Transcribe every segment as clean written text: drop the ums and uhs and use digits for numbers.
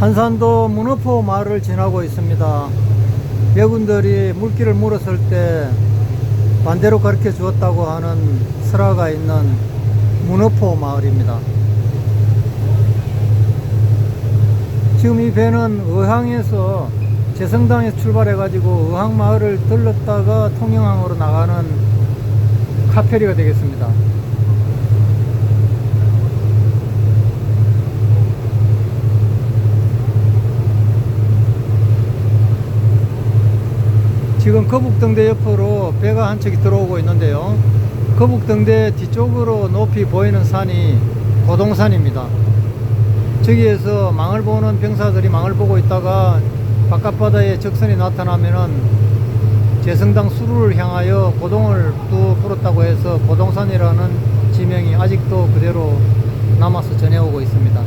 한산도 문어포 마을을 지나고 있습니다. 외군들이 물길을 물었을 때 반대로 가르쳐 주었다고 하는 설화가 있는 문어포 마을입니다. 지금 이 배는 의항에서 재성당에서 출발해 가지고 의항 마을을 들렀다가 통영항으로 나가는 카페리가 되겠습니다. 지금 거북등대 옆으로 배가 한 척이 들어오고 있는데요. 거북등대 뒤쪽으로 높이 보이는 산이 고동산입니다. 저기에서 망을 보는 병사들이 망을 보고 있다가 바깥바다에 적선이 나타나면은 재성당 수루를 향하여 고동을 또 풀었다고 해서 고동산이라는 지명이 아직도 그대로 남아서 전해오고 있습니다.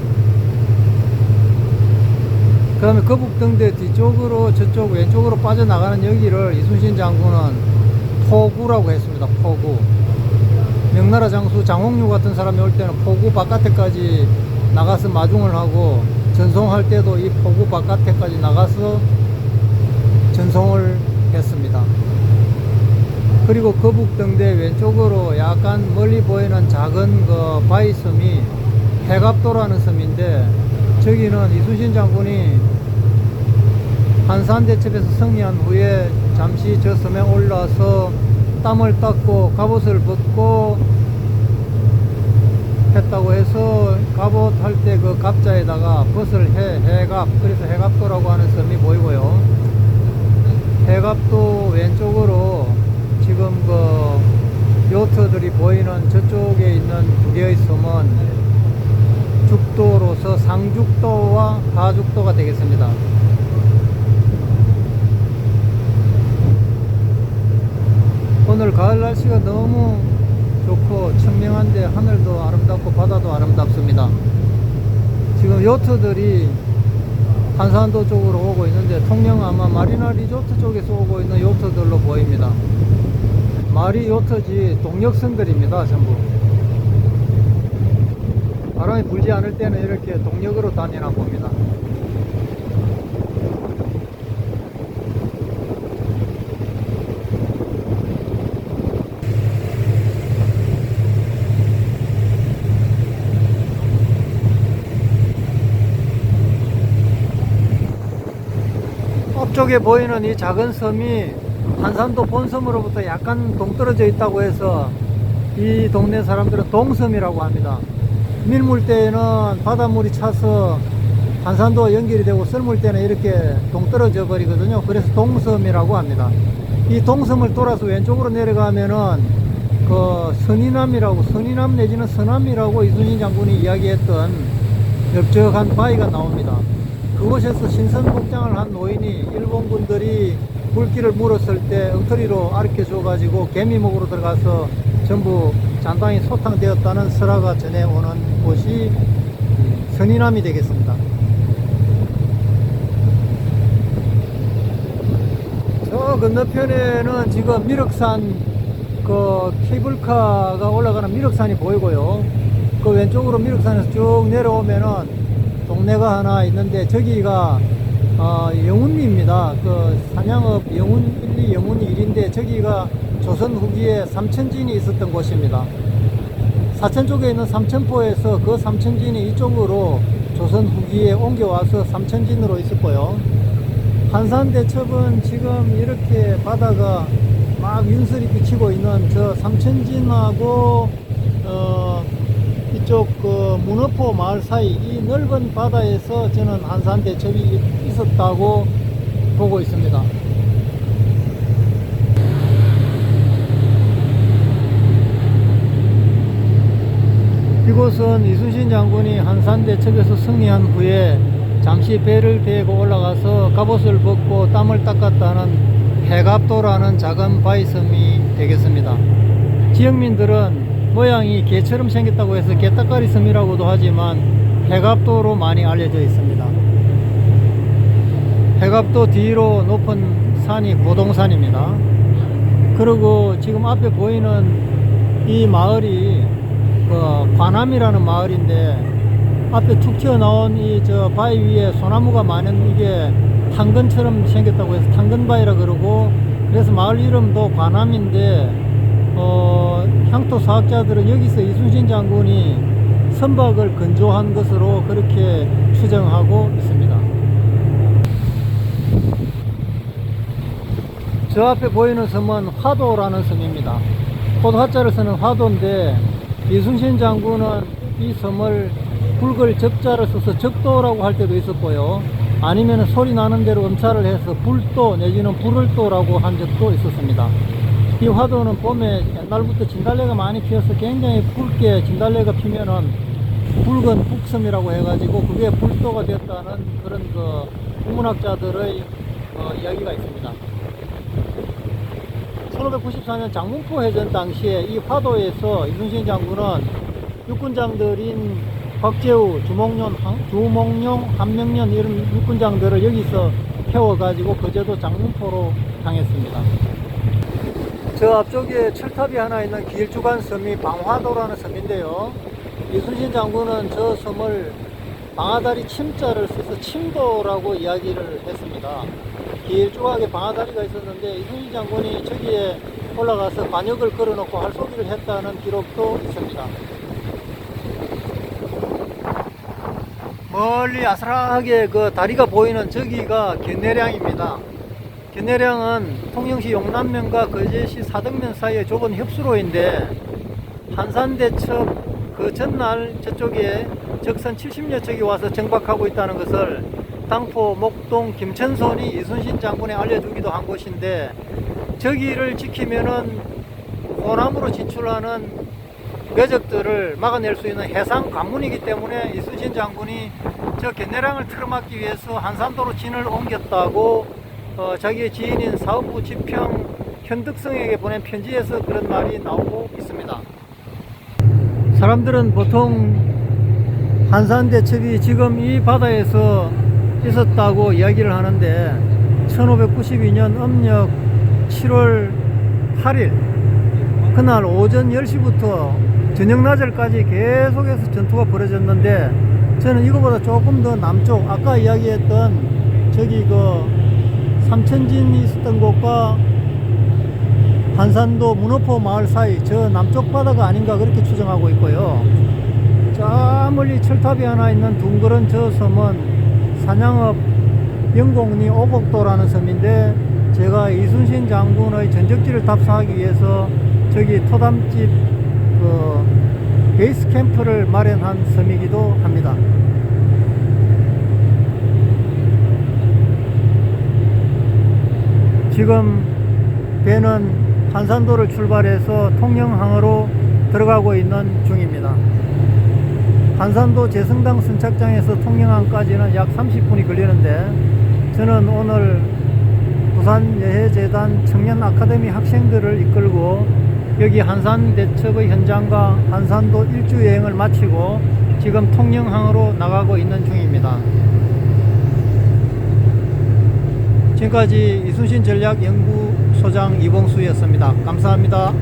그 다음에 거북등대 뒤쪽으로 저쪽 왼쪽으로 빠져나가는 여기를 이순신 장군은 포구라고 했습니다. 포구. 명나라 장수 장홍류 같은 사람이 올 때는 포구 바깥에까지 나가서 마중을 하고 전송할 때도 이 포구 바깥에까지 나가서 전송을 했습니다. 그리고 거북등대 왼쪽으로 약간 멀리 보이는 작은 그 바위섬이 해갑도라는 섬인데, 저기는 이순신 장군이 한산대첩에서 승리한 후에 잠시 저 섬에 올라서 땀을 닦고 갑옷을 벗고 했다고 해서 갑옷 할 때 그 갑자에다가 벗을 해갑, 그래서 해갑도라고 하는 섬이 보이고요. 해갑도 왼쪽으로 지금 그 요트들이 보이는 저쪽에 있는 두 개의 섬은 죽도로서 상죽도와 하죽도가 되겠습니다. 오늘 가을 날씨가 너무 좋고 청명한데 하늘도 아름답고 바다도 아름답습니다. 지금 요트들이 한산도 쪽으로 오고 있는데 통영 아마 마리나 리조트 쪽에서 오고 있는 요트들로 보입니다. 마리 요트지 동력선들입니다. 전부 바람이 불지 않을 때는 이렇게 동력으로 다니나 봅니다. 앞쪽에 보이는 이 작은 섬이 한산도 본섬으로부터 약간 동떨어져 있다고 해서 이 동네 사람들은 동섬이라고 합니다. 밀물 때에는 바닷물이 차서 한산도와 연결이 되고 썰물 때는 이렇게 동떨어져 버리거든요. 그래서 동섬이라고 합니다. 이 동섬을 돌아서 왼쪽으로 내려가면은 그 선인암 내지는 서남이라고 이순신 장군이 이야기했던 넓적한 바위가 나옵니다. 그곳에서 신선복장을 한 노인이 일본군들이 물길을 물었을 때 엉터리로 아르켜 줘 가지고 개미목으로 들어가서 전부 잔당이 소탕되었다는 설화가 전해오는 곳이 선인암이 되겠습니다. 저 건너편에는 지금 미륵산 그 케이블카가 올라가는 미륵산이 보이고요. 그 왼쪽으로 미륵산에서 쭉 내려오면은 동네가 하나 있는데 저기가 영운리입니다. 그 산양읍 영운 1, 2, 영운이 1인데 저기가 조선 후기에 삼천진이 있었던 곳입니다. 사천 쪽에 있는 삼천포에서 그 삼천진이 이쪽으로 조선 후기에 옮겨와서 삼천진으로 있었고요. 한산대첩은 지금 이렇게 바다가 막 윤설이 비치고 있는 저 삼천진하고 이쪽 그 문어포 마을 사이 이 넓은 바다에서 저는 한산대첩이 있었다고 보고 있습니다. 이곳은 이순신 장군이 한산대첩에서 승리한 후에 잠시 배를 대고 올라가서 갑옷을 벗고 땀을 닦았다는 해갑도라는 작은 바위섬이 되겠습니다. 지역민들은 모양이 개처럼 생겼다고 해서 개딱가리 섬이라고도 하지만 해갑도로 많이 알려져 있습니다. 해갑도 뒤로 높은 산이 고동산입니다. 그리고 지금 앞에 보이는 이 마을이 그 관암이라는 마을인데 앞에 툭 튀어나온 이 저 바위 위에 소나무가 많은 이게 당근처럼 생겼다고 해서 당근바위라 그러고, 그래서 마을 이름도 관암인데, 향토 사학자들은 여기서 이순신 장군이 선박을 건조한 것으로 그렇게 추정하고 있습니다. 저 앞에 보이는 섬은 화도라는 섬입니다. 호화자를 쓰는 화도인데, 이순신 장군은 이 섬을 굵을 적자를 써서 적도라고 할 때도 있었고요, 아니면 소리 나는 대로 음차를 해서 불도 내지는 불을도라고 한 적도 있었습니다. 이 화도는 봄에 옛날부터 진달래가 많이 피어서 굉장히 붉게 진달래가 피면은 붉은 북섬이라고 해가지고 그게 불도가 됐다는 그런 그 국문학자들의 이야기가 있습니다. 1594년 장문포 해전 당시에 이 화도에서 이순신 장군은 육군장들인 박재우, 주몽룡, 한명년 이런 육군장들을 여기서 태워가지고 거제도 장문포로 향했습니다. 저 앞쪽에 철탑이 하나 있는 길주간 섬이 방화도라는 섬인데요, 이순신 장군은 저 섬을 방아다리 침자를 써서 침도라고 이야기를 했습니다. 길쭉하게 방아다리가 있었는데 이순신 장군이 저기에 올라가서 관역을 걸어놓고 활쏘기를 했다는 기록도 있습니다. 멀리 아슬하게 그 다리가 보이는 저기가 견내량입니다. 견내량은 통영시 용남면과 거제시 사등면 사이의 좁은 협수로인데, 한산대첩 그 전날 저쪽에 적선 70여 척이 와서 정박하고 있다는 것을 당포, 목동, 김천손이 이순신 장군에 알려주기도 한 곳인데, 저기를 지키면은 호남으로 진출하는 궤적들을 막아낼 수 있는 해상 관문이기 때문에 이순신 장군이 저 견내량을 틀어막기 위해서 한산도로 진을 옮겼다고 자기의 지인인 사업부 지평 현득성에게 보낸 편지에서 그런 말이 나오고 있습니다. 사람들은 보통 한산대첩이 지금 이 바다에서 있었다고 이야기를 하는데, 1592년 음력 7월 8일 그날 오전 10시부터 저녁 낮을까지 계속해서 전투가 벌어졌는데, 저는 이거보다 조금 더 남쪽 아까 이야기했던 저기 그 삼천진이 있었던 곳과 한산도 문어포 마을 사이 저 남쪽 바다가 아닌가 그렇게 추정하고 있고요, 저 멀리 철탑이 하나 있는 둥그런 저 섬은 산양읍 영곡리 오곡도라는 섬인데, 제가 이순신 장군의 전적지를 답사하기 위해서 저기 토담집 그 베이스 캠프를 마련한 섬이기도 합니다. 지금 배는 한산도를 출발해서 통영항으로 들어가고 있는 중입니다. 한산도 제성당 선착장에서 통영항까지는 약 30분이 걸리는데, 저는 오늘 부산여해재단 청년 아카데미 학생들을 이끌고 여기 한산대첩의 현장과 한산도 일주 여행을 마치고 지금 통영항으로 나가고 있는 중입니다. 지금까지 이순신 전략연구소장 이봉수였습니다. 감사합니다.